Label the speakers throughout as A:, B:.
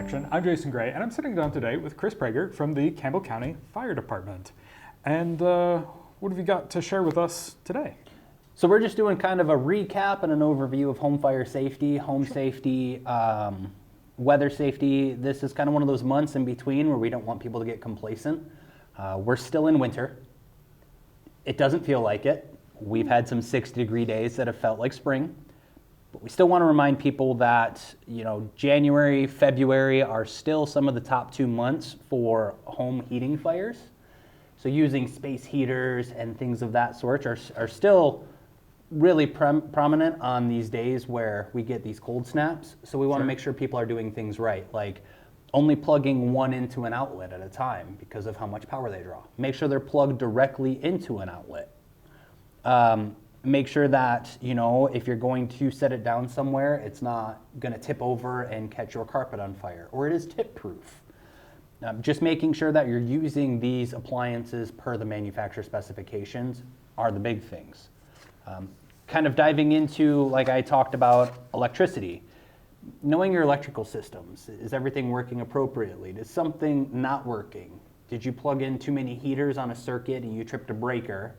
A: Connection. I'm Jason Gray, and I'm sitting down today with Chris Prager from the Campbell County Fire Department. And what have you got to share with us today?
B: So we're just doing kind of a recap and an overview of home fire safety, safety, weather safety. This is kind of one of those months in between where we don't want people to get complacent. We're still in winter. It doesn't feel like it. We've had some 60-degree days that have felt like spring. But we still want to remind people that, January, February are still some of the top 2 months for home heating fires. So using space heaters and things of that sort are still really prominent on these days where we get these cold snaps. So we want to make sure people are doing things right, like only plugging one into an outlet at a time because of how much power they draw. Make sure they're plugged directly into an outlet. Make sure that, if you're going to set it down somewhere, it's not going to tip over and catch your carpet on fire, or it is tip proof. Just making sure that you're using these appliances per the manufacturer specifications are the big things. Kind of diving into, like I talked about, electricity. Knowing your electrical systems. Is everything working appropriately? Is something not working? Did you plug in too many heaters on a circuit and you tripped a breaker?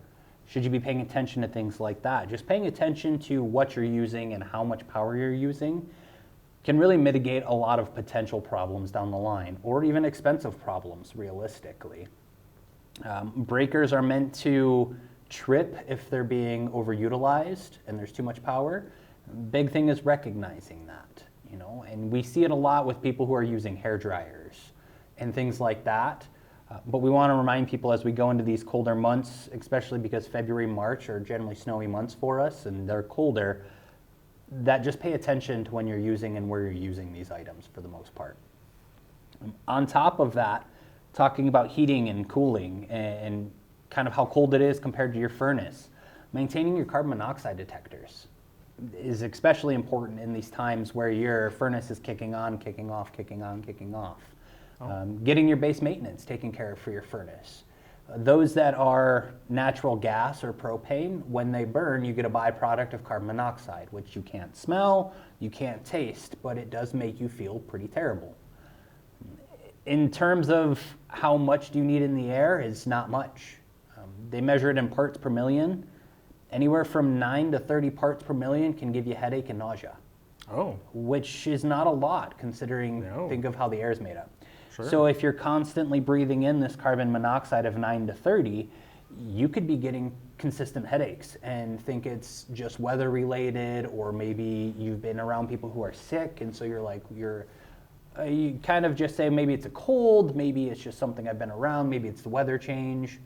B: Should you be paying attention to things like that? Just paying attention to what you're using and how much power you're using can really mitigate a lot of potential problems down the line, or even expensive problems, realistically. Breakers are meant to trip if they're being overutilized and there's too much power. Big thing is recognizing that, and we see it a lot with people who are using hair dryers and things like that. But we want to remind people as we go into these colder months, especially because February, March are generally snowy months for us and they're colder, that just pay attention to when you're using and where you're using these items for the most part. On top of that, talking about heating and cooling and kind of how cold it is compared to your furnace, maintaining your carbon monoxide detectors is especially important in these times where your furnace is kicking on, kicking off, kicking on, kicking off. Getting your base maintenance taken care of for your furnace. Those that are natural gas or propane, when they burn, you get a byproduct of carbon monoxide, which you can't smell, you can't taste, but it does make you feel pretty terrible. In terms of how much do you need in the air, is not much. They measure it in parts per million. Anywhere from 9 to 30 parts per million can give you headache and nausea.
A: Oh.
B: Which is not a lot considering, think of how the air is made up.
A: Sure.
B: So if you're constantly breathing in this carbon monoxide of 9 to 30, you could be getting consistent headaches and think it's just weather related, or maybe you've been around people who are sick and so you kind of just say maybe it's a cold, maybe it's just something I've been around, maybe it's the weather change,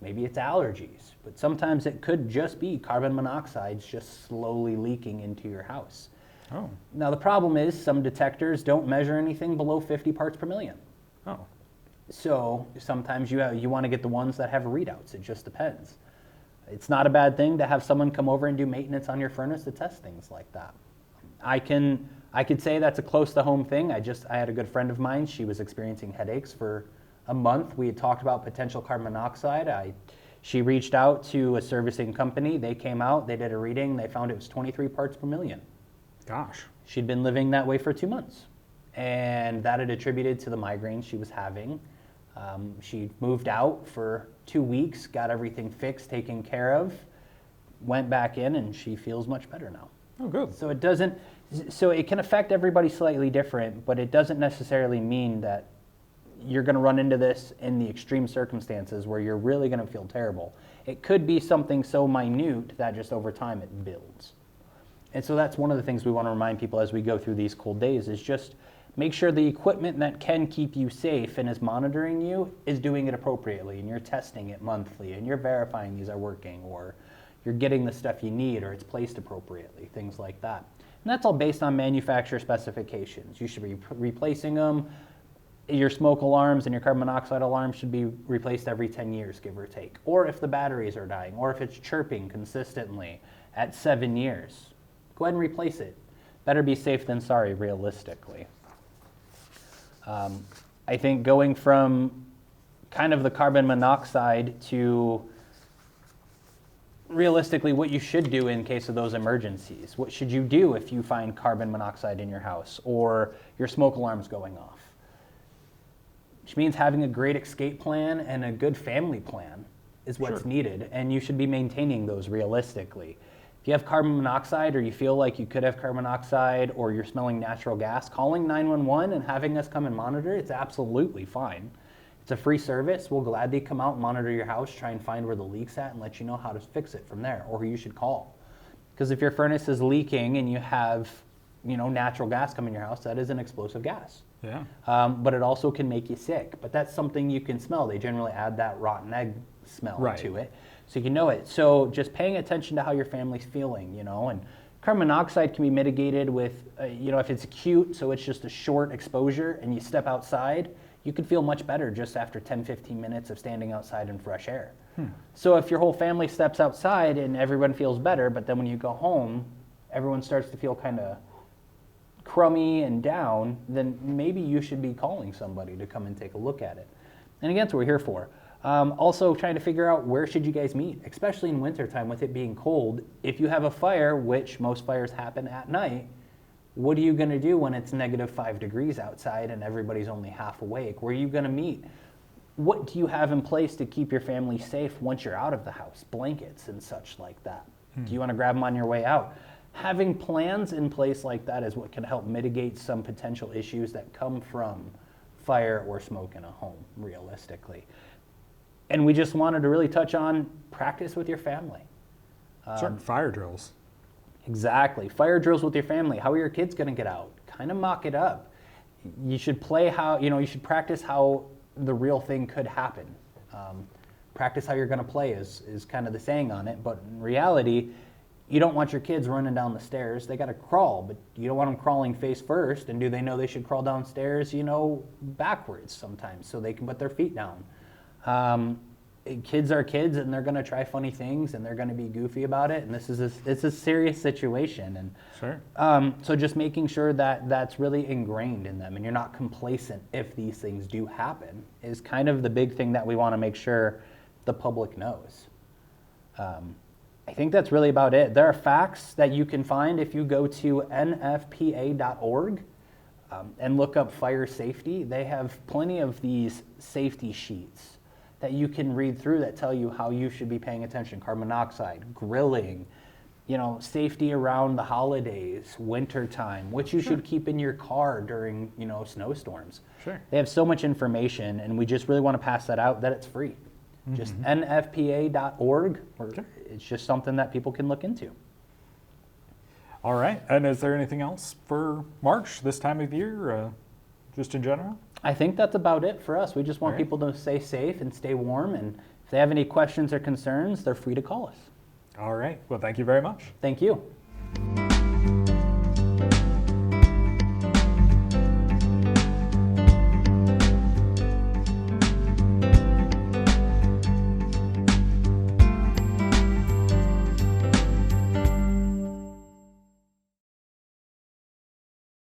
B: maybe it's allergies. But sometimes it could just be carbon monoxide just slowly leaking into your house.
A: Oh.
B: Now the problem is some detectors don't measure anything below 50 parts per million.
A: Oh.
B: So sometimes you want to get the ones that have readouts. It just depends. It's not a bad thing to have someone come over and do maintenance on your furnace to test things like that. I could say that's a close to home thing. I had a good friend of mine. She was experiencing headaches for a month. We had talked about potential carbon monoxide. She reached out to a servicing company. They came out, they did a reading, they found it was 23 parts per million.
A: Gosh.
B: She'd been living that way for 2 months, and that had attributed to the migraines she was having. She moved out for 2 weeks, got everything fixed, taken care of, went back in, and she feels much better now.
A: Oh, good.
B: So it can affect everybody slightly different, but it doesn't necessarily mean that you're going to run into this in the extreme circumstances where you're really going to feel terrible. It could be something so minute that just over time it builds. And so that's one of the things we want to remind people as we go through these cold days is just make sure the equipment that can keep you safe and is monitoring you is doing it appropriately, and you're testing it monthly and you're verifying these are working, or you're getting the stuff you need, or it's placed appropriately, things like that. And that's all based on manufacturer specifications. You should be replacing them. Your smoke alarms and your carbon monoxide alarms should be replaced every 10 years, give or take. Or if the batteries are dying, or if it's chirping consistently at 7 years. Go ahead and replace it. Better be safe than sorry, realistically. I think going from kind of the carbon monoxide to realistically what you should do in case of those emergencies. What should you do if you find carbon monoxide in your house or your smoke alarm's going off? which means having a great escape plan and a good family plan is what's
A: Sure.
B: needed, and you should be maintaining those realistically. If you have carbon monoxide, or you feel like you could have carbon monoxide, or you're smelling natural gas, calling 911 and having us come and monitor, it's absolutely fine. It's a free service. We'll gladly come out and monitor your house, try and find where the leak's at, and let you know how to fix it from there, or who you should call. Because if your furnace is leaking and you have, natural gas coming in your house, that is an explosive gas.
A: Yeah.
B: But it also can make you sick. But that's something you can smell. They generally add that rotten egg smell
A: Right.
B: to it, so you can know it. So just paying attention to how your family's feeling, and carbon monoxide can be mitigated with, if it's acute, so it's just a short exposure and you step outside, you could feel much better just after 10, 15 minutes of standing outside in fresh air. So if your whole family steps outside and everyone feels better, but then when you go home, everyone starts to feel kind of crummy and down, then maybe you should be calling somebody to come and take a look at it. And again, that's what we're here for. Also trying to figure out where should you guys meet, especially in wintertime with it being cold. If you have a fire, which most fires happen at night, what are you going to do when it's -5 degrees outside and everybody's only half awake? Where are you going to meet? What do you have in place to keep your family safe once you're out of the house? Blankets and such like that. Do you want to grab them on your way out? Having plans in place like that is what can help mitigate some potential issues that come from fire or smoke in a home, realistically. And we just wanted to really touch on practice with your family.
A: Certain fire drills.
B: Exactly. Fire drills with your family. How are your kids going to get out? Kind of mock it up. You should play how, you should practice how the real thing could happen. Practice how you're going to play is kind of the saying on it. But in reality, you don't want your kids running down the stairs. They got to crawl, but you don't want them crawling face first. And do they know they should crawl downstairs, backwards sometimes so they can put their feet down? Kids are kids, and they're going to try funny things, and they're going to be goofy about it. And it's a serious situation. And
A: Sure.
B: so just making sure that that's really ingrained in them, and you're not complacent if these things do happen, is kind of the big thing that we want to make sure the public knows. I think that's really about it. There are facts that you can find if you go to nfpa.org and look up fire safety. They have plenty of these safety sheets that you can read through that tell you how you should be paying attention. Carbon monoxide, grilling, safety around the holidays, winter time, what you should keep in your car during, snowstorms.
A: Sure.
B: They have so much information, and we just really want to pass that out, that it's free. Just nfpa.org, or it's just something that people can look into.
A: All right. And is there anything else for March this time of year, just in general?
B: I think that's about it for us. We just want
A: All right.
B: people to stay safe and stay warm, and if they have any questions or concerns, they're free to call us.
A: All right. Well, thank you very much.
B: Thank you.